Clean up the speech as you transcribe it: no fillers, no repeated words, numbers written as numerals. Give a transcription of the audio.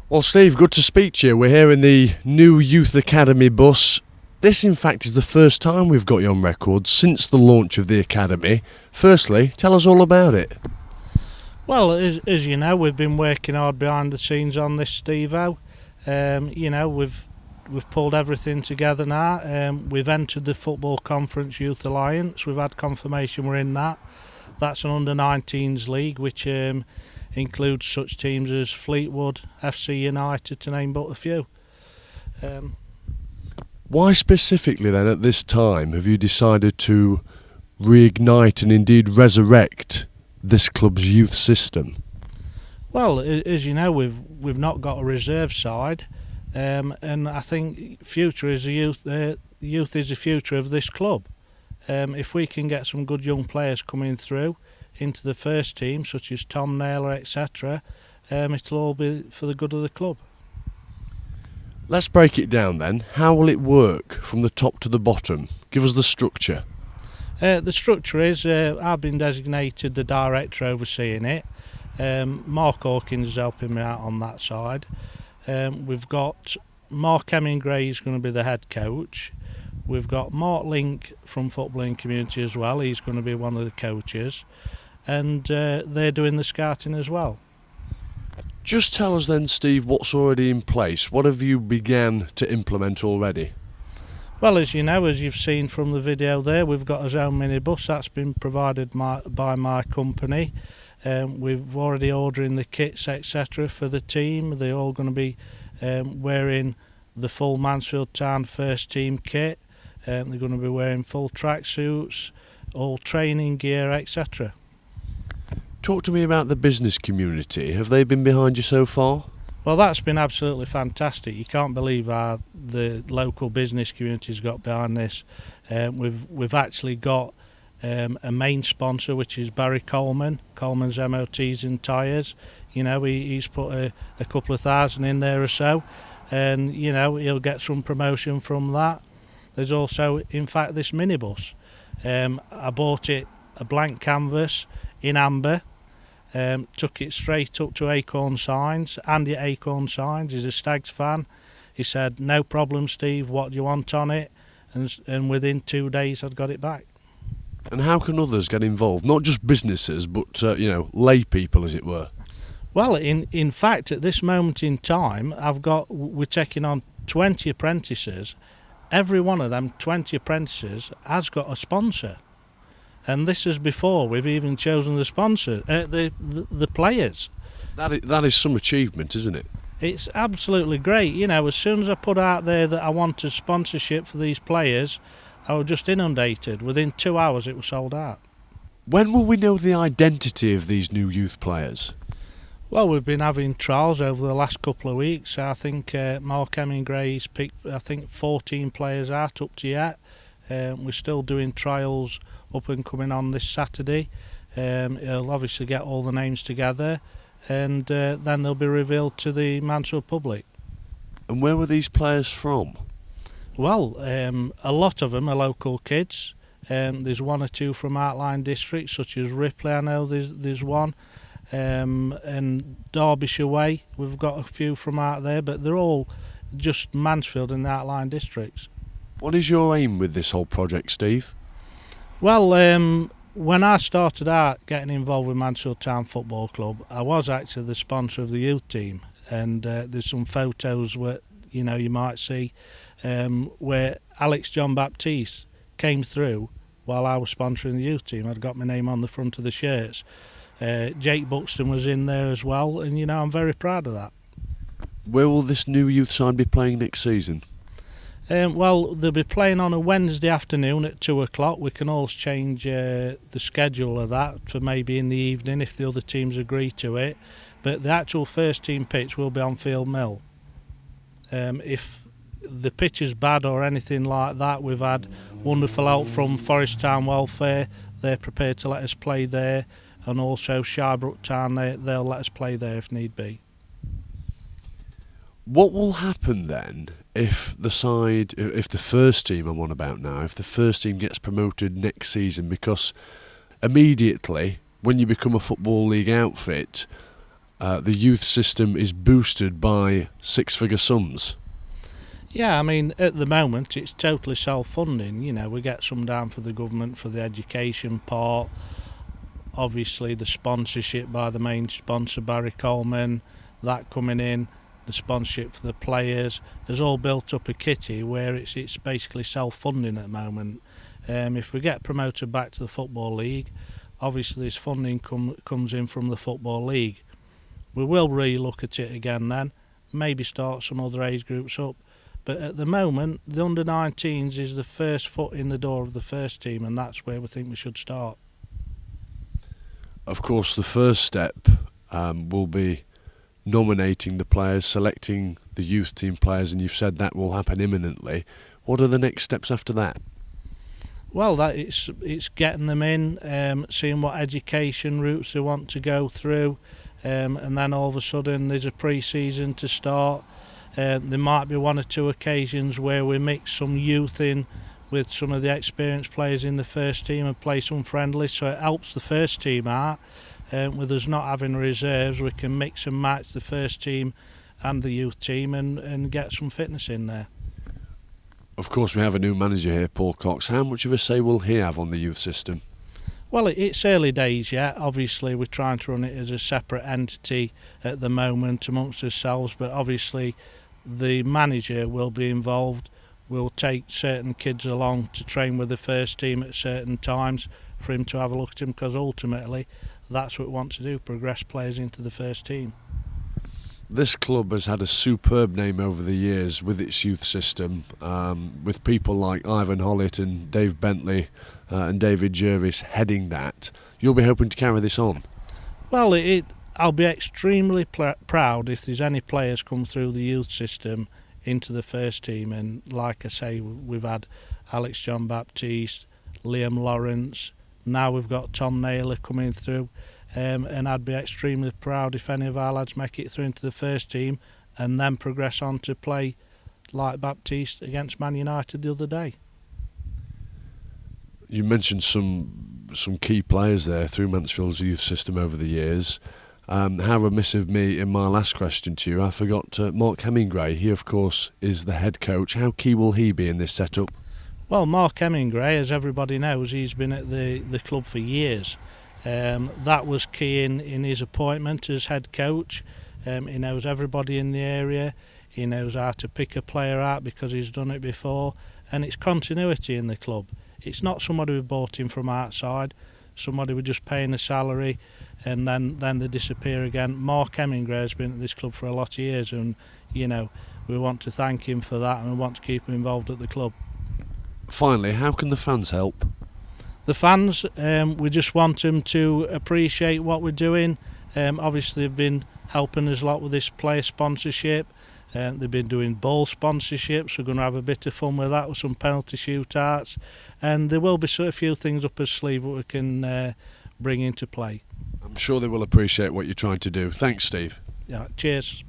Well, Steve, good to speak to you. We're here in the new Youth Academy bus. This, in fact, is the first time we've got you on record since the launch of the Academy. Firstly, tell us all about it. Well, as you know, we've been working hard behind the scenes on this, Steve-O. We've pulled everything together now. We've entered the Football Conference Youth Alliance. We've had confirmation we're in that. That's an under-19s league, which includes such teams as Fleetwood, FC United, to name but a few. Why specifically then at this time have you decided to reignite and indeed resurrect this club's youth system? Well, as you know, we've not got a reserve side, and I think future is the youth. Youth is the future of this club. If we can get some good young players coming through into the first team, such as Tom Naylor, etc., it'll all be for the good of the club. Let's break it down then. How will it work from the top to the bottom? Give us the structure. The structure is, I've been designated the director overseeing it. Mark Hawkins is helping me out on that side. We've got Mark Hemingway is going to be the head coach. We've got Mark Link from Footballing Community as well. He's going to be one of the coaches. And they're doing the scouting as well. Just tell us then, Steve, what's already in place. What have you began to implement already? Well, as you know, as you've seen from the video there, we've got our own minibus that's been provided by my company. We've already ordering the kits, etc. for the team. They're all going to be wearing the full Mansfield Town first team kit. They're going to be wearing full tracksuits, all training gear, etc. Talk to me about the business community. Have they been behind you so far? Well, that's been absolutely fantastic. You can't believe how the local business community's got behind this. We've actually got a main sponsor, which is Barry Coleman's MOTs and tyres. You know, he's put a couple of thousand in there or so, and you know he'll get some promotion from that. There's also, in fact, this minibus. I bought it a blank canvas in amber. Took it straight up to Acorn Signs. Andy at Acorn Signs is a Stags fan. He said, "No problem, Steve, what do you want on it?" And within 2 days I'd got it back. And how can others get involved? Not just businesses, but lay people, as it were. Well, in fact, at this moment in time, we're taking on 20 apprentices. Every one of them 20 apprentices has got a sponsor. And this is before we've even chosen the sponsor, the players. That is some achievement, isn't it? It's absolutely great. You know, as soon as I put out there that I wanted sponsorship for these players, I was just inundated. Within 2 hours, it was sold out. When will we know the identity of these new youth players? Well, we've been having trials over the last couple of weeks. I think Mark Hemingway's picked, 14 players out up to yet. We're still doing trials up and coming on this Saturday. He'll obviously get all the names together, and then they'll be revealed to the Mansfield public. And where were these players from? Well, a lot of them are local kids. There's one or two from outlying districts, such as Ripley. I know there's one, and Derbyshire way. We've got a few from out there, but they're all just Mansfield and the outlying districts. What is your aim with this whole project, Steve? Well, when I started out getting involved with Mansfield Town Football Club, I was actually the sponsor of the youth team, and there's some photos where you might see where Alex John Baptiste came through while I was sponsoring the youth team. I'd got my name on the front of the shirts. Jake Buxton was in there as well, and I'm very proud of that. Where will this new youth side be playing next season? Well, they'll be playing on a Wednesday afternoon at 2 o'clock. We can always change the schedule of that for maybe in the evening if the other teams agree to it. But the actual first team pitch will be on Field Mill. If the pitch is bad or anything like that, we've had wonderful help from Forest Town Welfare. They're prepared to let us play there, and also Shirebrook Town, they'll let us play there if need be. What will happen then if the first team I'm on about now, if the first team gets promoted next season? Because immediately, when you become a Football League outfit, the youth system is boosted by six-figure sums. Yeah, I mean, at the moment it's totally self-funding. You know, we get some down for the government for the education part. Obviously, the sponsorship by the main sponsor, Barry Coleman, that coming in, the sponsorship for the players, has all built up a kitty where it's basically self-funding at the moment. If we get promoted back to the Football League, obviously this funding comes in from the Football League. We will re-look at it again then, maybe start some other age groups up. But at the moment, the under-19s is the first foot in the door of the first team, and that's where we think we should start. Of course, the first step will be nominating the players, selecting the youth team players, and you've said that will happen imminently. What are the next steps after that? Well, it's getting them in, seeing what education routes they want to go through, and then all of a sudden there's a pre-season to start. There might be one or two occasions where we mix some youth in with some of the experienced players in the first team and play some friendlies, so it helps the first team out. With us not having reserves, we can mix and match the first team and the youth team and get some fitness in there. Of course, we have a new manager here, Paul Cox. How much of a say will he have on the youth system? Well, it's early days yet. Obviously, we're trying to run it as a separate entity at the moment amongst ourselves, but obviously the manager will be involved. We'll take certain kids along to train with the first team at certain times for him to have a look at him, because ultimately that's what we want to do, progress players into the first team. This club has had a superb name over the years with its youth system, with people like Ivan Hollett and Dave Bentley and David Jervis heading that. You'll be hoping to carry this on? Well, I'll be extremely proud if there's any players come through the youth system into the first team, and like I say, we've had Alex John Baptiste, Liam Lawrence, now we've got Tom Naylor coming through, and I'd be extremely proud if any of our lads make it through into the first team and then progress on to play like Baptiste against Man United the other day. You mentioned some key players there through Mansfield's youth system over the years. How remiss of me in my last question to you, I forgot Mark Hemingway. He, of course, is the head coach. How key will he be in this setup? Well, Mark Hemingway, as everybody knows, he's been at the club for years. That was key in his appointment as head coach. He knows everybody in the area. He knows how to pick a player out because he's done it before. And it's continuity in the club. It's not somebody we bought in from outside, somebody we're just paying a salary and then they disappear again. Mark Hemingway has been at this club for a lot of years, and you know, we want to thank him for that and we want to keep him involved at the club. Finally, how can the fans help? The fans, we just want them to appreciate what we're doing. Obviously they've been helping us a lot with this player sponsorship. They've been doing ball sponsorships. We're going to have a bit of fun with that, with some penalty shootouts, and there will be a few things up our sleeve that we can bring into play. I'm sure they will appreciate what you're trying to do. Thanks, Steve. Yeah, cheers.